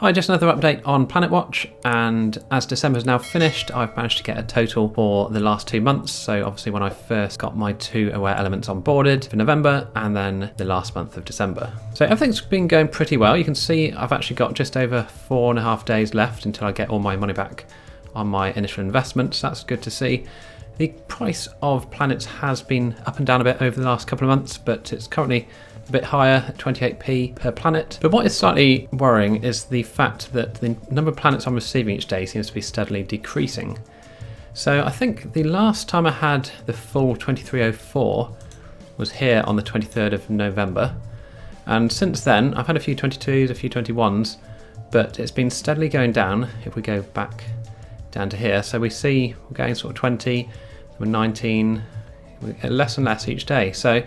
Hi, just another update on PlanetWatch, and as December's now finished, I've managed to get a total for the last 2 months. So obviously when I first got my 2 Awair Elements onboarded for November, and then the last month of December. So everything's been going pretty well. You can see I've actually got just over 4.5 days left until I get all my money back on my initial investment, so that's good to see. The price of planets has been up and down a bit over the last couple of months, but it's currently a bit higher at 28p per planet. But what is slightly worrying is the fact that the number of planets I'm receiving each day seems to be steadily decreasing. So I think the last time I had the full 2304 was here on the 23rd of November. And since then, I've had a few 22s, a few 21s, but it's been steadily going down if we go back down to here. So we see we're going sort of 20, we're 19, we get less and less each day. So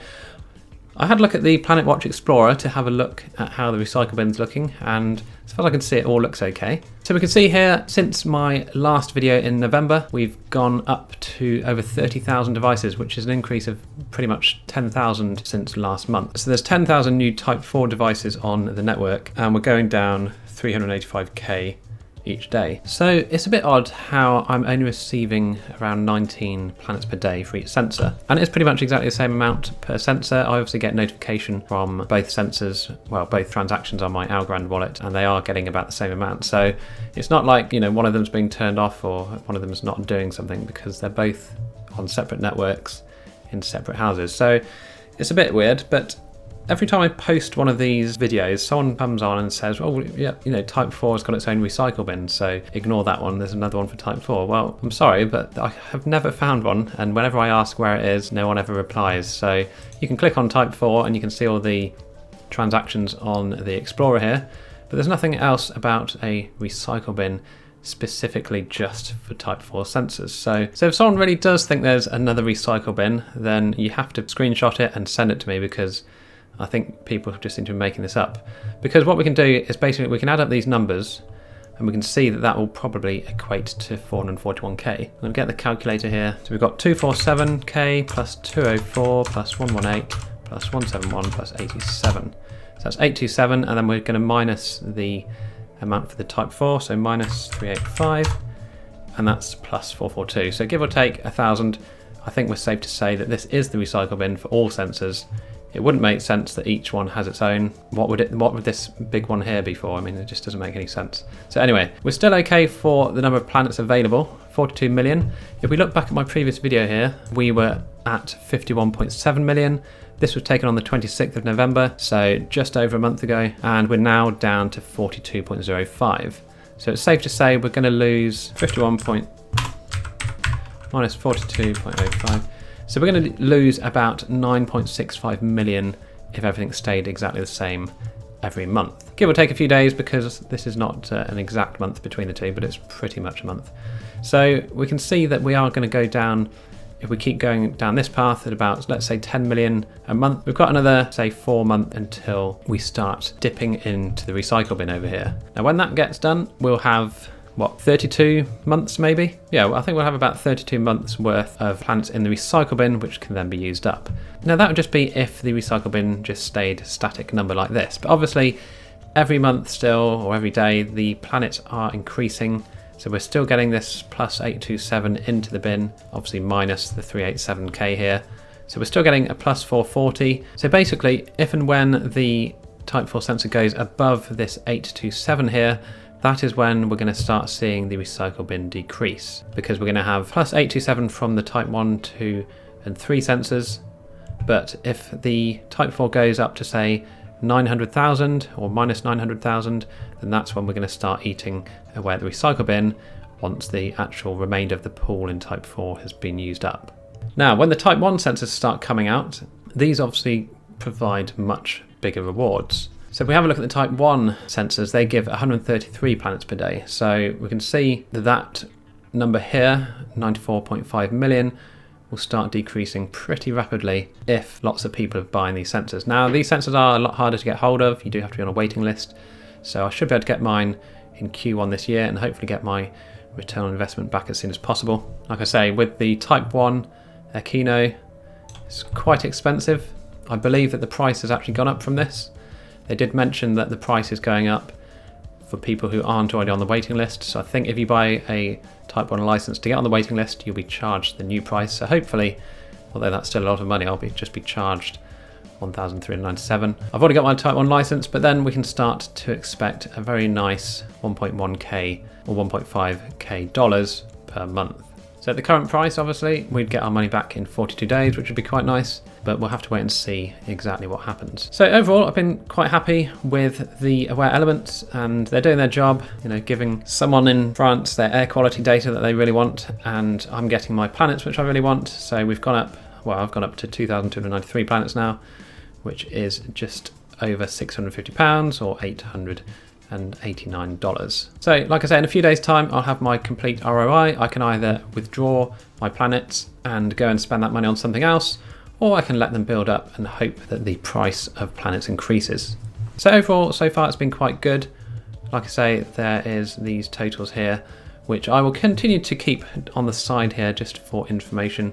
I had a look at the PlanetWatch Explorer to have a look at how the recycle bin's looking, and as far as I can see, it all looks okay. So we can see here, since my last video in November, we've gone up to over 30,000 devices, which is an increase of pretty much 10,000 since last month. So there's 10,000 new Type 4 devices on the network, and we're going down 385k each day. So it's a bit odd how I'm only receiving around 19 planets per day for each sensor, and it's pretty much exactly the same amount per sensor. I obviously get notification from both sensors, well, both transactions on my Algorand wallet, and they are getting about the same amount. So it's not like, you know, one of them's being turned off or one of them is not doing something, because they're both on separate networks in separate houses. So it's a bit weird, but every time I post one of these videos, someone comes on and says, well, yeah, you know, Type 4 has got its own recycle bin, so ignore that one, there's another one for Type 4. Well, I'm sorry, but I have never found one, and whenever I ask where it is, no one ever replies. So you can click on Type 4 and you can see all the transactions on the Explorer here, but there's nothing else about a recycle bin specifically just for Type 4 sensors. So if someone really does think there's another recycle bin, then you have to screenshot it and send it to me, because I think people just seem to be making this up. Because what we can do is basically we can add up these numbers and we can see that that will probably equate to 441k. I'm going to get the calculator here. So we've got 247k plus 204 plus 118 plus 171 plus 87. So that's 827, and then we're going to minus the amount for the Type 4, so minus 385, and that's plus 442. So give or take 1,000, I think we're safe to say that this is the recycle bin for all sensors. It wouldn't make sense that each one has its own. What would this big one here be for? I mean, it just doesn't make any sense. So anyway, we're still okay for the number of planets available, 42 million. If we look back at my previous video here, we were at 51.7 million. This was taken on the 26th of November, so just over a month ago, and we're now down to 42.05. So it's safe to say we're going to lose minus 42.05. So we're going to lose about 9.65 million if everything stayed exactly the same every month. Give or take a few days, because this is not an exact month between the two, but it's pretty much a month. So we can see that we are going to go down, if we keep going down this path, at about, let's say, 10 million a month. We've got another, say, 4 months until we start dipping into the recycle bin over here. Now when that gets done, we'll have, what, 32 months maybe? Yeah, well, I think we'll have about 32 months worth of planets in the recycle bin, which can then be used up. Now that would just be if the recycle bin just stayed a static number like this, but obviously every month still, or every day, the planets are increasing. So we're still getting this plus 827 into the bin, obviously minus the 387k here. So we're still getting a plus 440. So basically, if and when the Type 4 sensor goes above this 827 here, that is when we're going to start seeing the recycle bin decrease, because we're going to have plus 827 from the Type 1, 2 and 3 sensors. But if the Type 4 goes up to, say, 900,000 or minus 900,000, then that's when we're going to start eating away at the recycle bin, once the actual remainder of the pool in Type 4 has been used up. Now, when the Type 1 sensors start coming out, these obviously provide much bigger rewards. So if we have a look at the Type 1 sensors, they give 133 planets per day. So we can see that number here, 94.5 million, will start decreasing pretty rapidly if lots of people are buying these sensors. Now, these sensors are a lot harder to get hold of. You do have to be on a waiting list. So I should be able to get mine in Q1 this year and hopefully get my return on investment back as soon as possible. Like I say, with the Type 1 Aquino, it's quite expensive. I believe that the price has actually gone up from this. They did mention that the price is going up for people who aren't already on the waiting list. So I think if you buy a Type 1 license to get on the waiting list, you'll be charged the new price. So hopefully, although that's still a lot of money, I'll just be charged $1,397. I've already got my Type 1 license, but then we can start to expect a very nice 1.1k or 1.5k dollars per month. So at the current price, obviously, we'd get our money back in 42 days, which would be quite nice, but we'll have to wait and see exactly what happens. So overall, I've been quite happy with the Awair Elements, and they're doing their job, giving someone in France their air quality data that they really want, and I'm getting my planets, which I really want. So we've gone up, well, I've gone up to 2,293 planets now, which is just over £650 or $889. So like I say, in a few days time, I'll have my complete ROI. I can either withdraw my planets and go and spend that money on something else, or I can let them build up and hope that the price of planets increases. So overall, so far it's been quite good. Like I say, there is these totals here, which I will continue to keep on the side here just for information.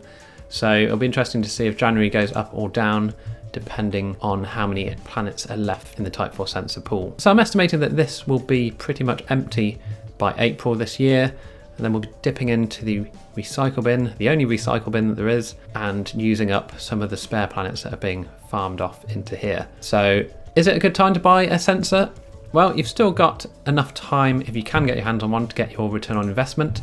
So it'll be interesting to see if January goes up or down, depending on how many planets are left in the Type 4 sensor pool. So I'm estimating that this will be pretty much empty by April this year, and then we'll be dipping into the recycle bin, the only recycle bin that there is, and using up some of the spare planets that are being farmed off into here. So is it a good time to buy a sensor? Well, you've still got enough time, if you can get your hands on one, to get your return on investment.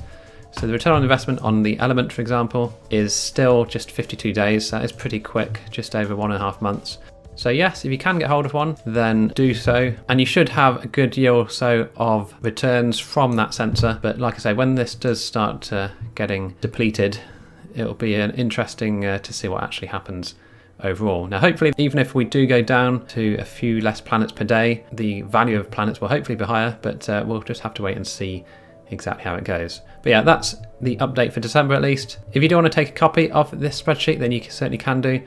So the return on investment on the Element, for example, is still just 52 days. That is pretty quick, just over 1.5 months. So yes, if you can get hold of one, then do so. And you should have a good year or so of returns from that sensor. But like I say, when this does start getting depleted, it'll be interesting to see what actually happens overall. Now, hopefully, even if we do go down to a few less planets per day, the value of planets will hopefully be higher, but we'll just have to wait and see exactly how it goes. But yeah, that's the update for December at least. If you do want to take a copy of this spreadsheet, then you certainly can do.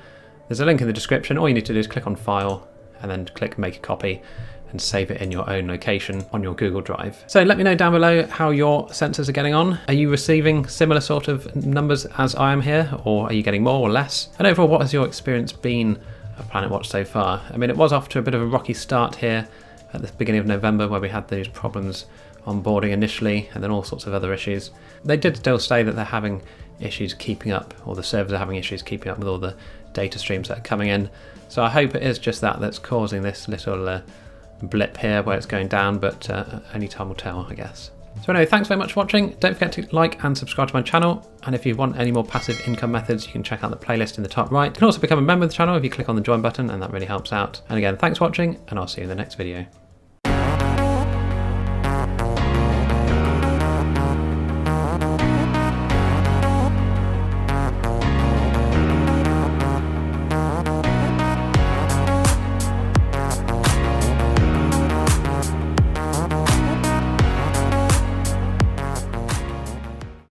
There's a link in the description. All you need to do is click on File and then click Make a Copy and save it in your own location on your Google Drive. So let me know down below how your sensors are getting on. Are you receiving similar sort of numbers as I am here, or are you getting more or less? And overall, what has your experience been of PlanetWatch so far? I mean, it was off to a bit of a rocky start here at the beginning of November, where we had those problems onboarding initially and then all sorts of other issues. They did still say that they're having issues keeping up, or the servers are having issues keeping up with all the data streams that are coming in. So I hope it is just that's causing this little blip here where it's going down, but only time will tell, I guess. So anyway, thanks very much for watching. Don't forget to like and subscribe to my channel. And if you want any more passive income methods, you can check out the playlist in the top right. You can also become a member of the channel if you click on the join button, and that really helps out. And again, thanks for watching, and I'll see you in the next video.